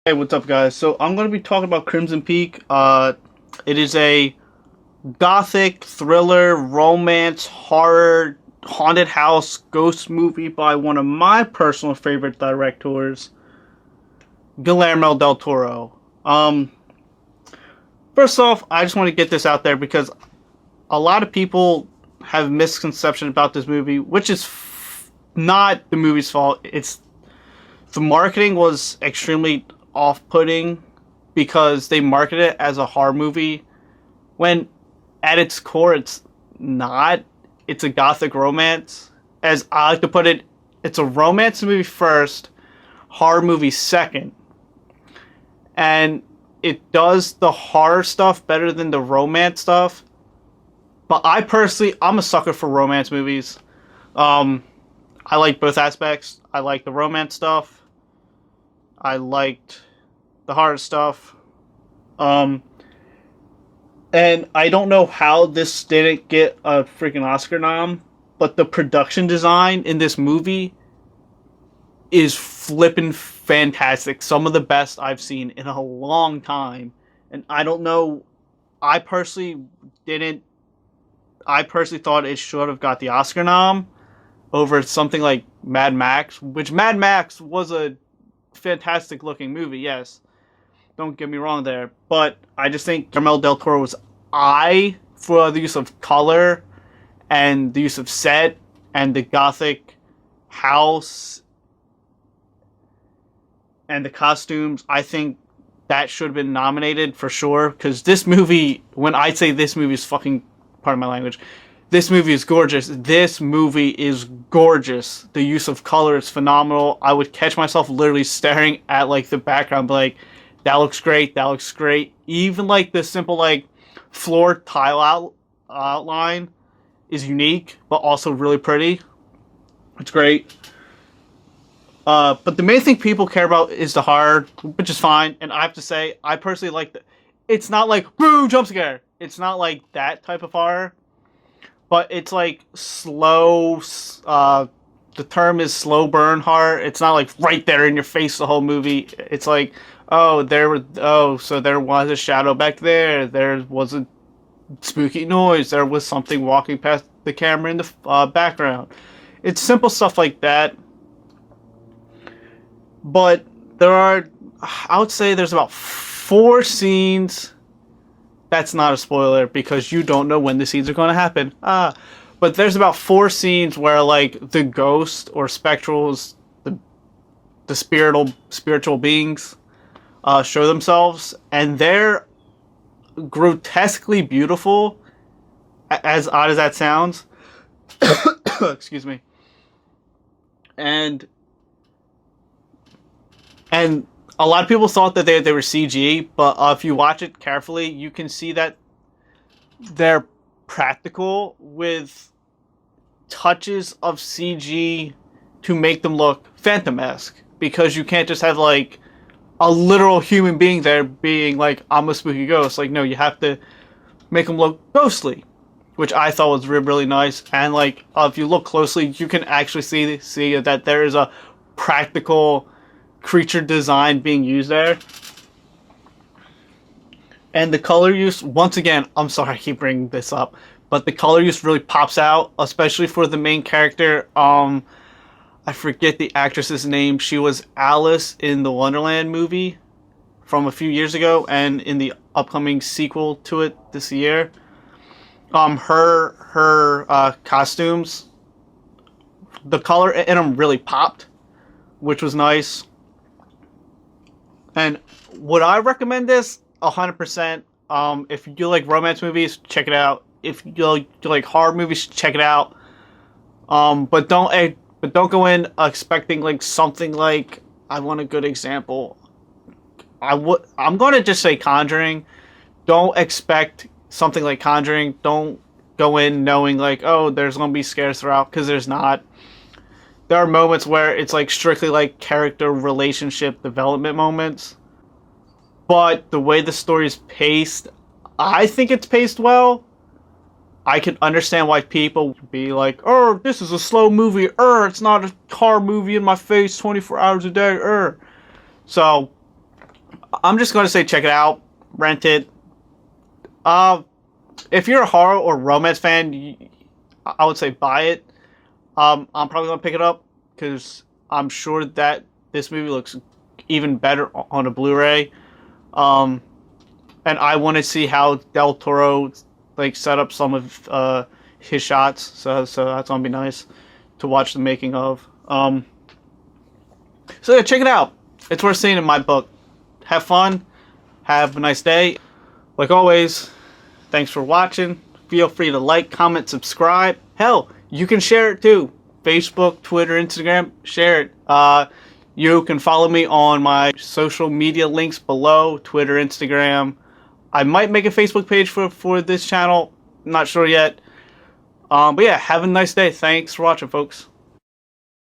Hey, what's up, guys? So I'm going to be talking about Crimson Peak. It is a gothic thriller, romance, horror, haunted house, ghost movie by one of my personal favorite directors, Guillermo del Toro. First off, I just want to get this out there because a lot of people have misconception about this movie, which is not the movie's fault. It's the marketing was extremely off-putting because they market it as a horror movie when at its core it's not. It's a gothic romance. As I like to put it, it's a romance movie first, horror movie second. And it does the horror stuff better than the romance stuff. But I'm a sucker for romance movies. I like both aspects. I like the romance stuff. I liked the horror stuff. And I don't know how this didn't get a freaking Oscar nom, but the production design in this movie is flippin' fantastic. Some of the best I've seen in a long time. And I don't know, I personally didn't, I personally thought it should have got the Oscar nom over something like Mad Max, which Mad Max was a fantastic looking movie, yes. Don't get me wrong there. But I just think Guillermo del Toro was eye for the use of color and the use of set and the gothic house and the costumes. I think that should have been nominated for sure. Because this movie, when I say this movie is fucking, pardon my language, this movie is gorgeous. This movie is gorgeous. The use of color is phenomenal. I would catch myself literally staring at like the background, like, that looks great, that looks great. Even like the simple like floor tile outline is unique, but also really pretty. It's great. But the main thing people care about is the horror, which is fine. And I have to say, I personally like the. It's not like boo jump scare. It's not like that type of horror, but it's like slow. The term is slow burn horror. It's not like right there in your face the whole movie. It's like, so there was a shadow back there. There was a spooky noise. There was something walking past the camera in the background. It's simple stuff like that. But I would say there's about 4 scenes. That's not a spoiler because you don't know when the scenes are going to happen. But there's about 4 scenes where like the ghost or spectrals, the spiritual beings, show themselves, and they're grotesquely beautiful. As odd as that sounds, excuse me. And a lot of people thought that they were CG, but if you watch it carefully, you can see that they're practical with touches of CG to make them look Phantom-esque. Because you can't just have like a literal human being there being like, I'm a spooky ghost. Like, no, you have to make them look ghostly, which I thought was really nice. And like, if you look closely, you can actually see that there is a practical creature design being used there. And the color use, once again, I'm sorry I keep bringing this up, but the color use really pops out, especially for the main character. I forget the actress's name. She was Alice in the Wonderland movie from a few years ago, and in the upcoming sequel to it this year. Her costumes, the color in them really popped, which was nice. And would I recommend this? 100%. If you like romance movies, check it out. If you like horror movies, check it out. But don't go in expecting like something like, I want a good example. I'm going to just say Conjuring. Don't expect something like Conjuring. Don't go in knowing like, oh, there's going to be scares throughout, because there's not. There are moments where it's like strictly like character relationship development moments. But the way the story is paced, I think it's paced well. I can understand why people would be like, oh, this is a slow movie, it's not a horror movie in my face 24 hours a day, So, I'm just going to say check it out, rent it. If you're a horror or romance fan, I would say buy it. I'm probably going to pick it up because I'm sure that this movie looks even better on a Blu-ray. And I want to see how Del Toro like set up some of his shots. So that's gonna be nice to watch the making of. So yeah, check it out. It's worth seeing in my book. Have fun. Have a nice day. Like always, thanks for watching. Feel free to like, comment, subscribe. Hell, you can share it too. Facebook, Twitter, Instagram, share it. You can follow me on my social media links below, Twitter, Instagram. I might make a Facebook page for this channel. Not sure yet. But yeah, have a nice day. Thanks for watching, folks.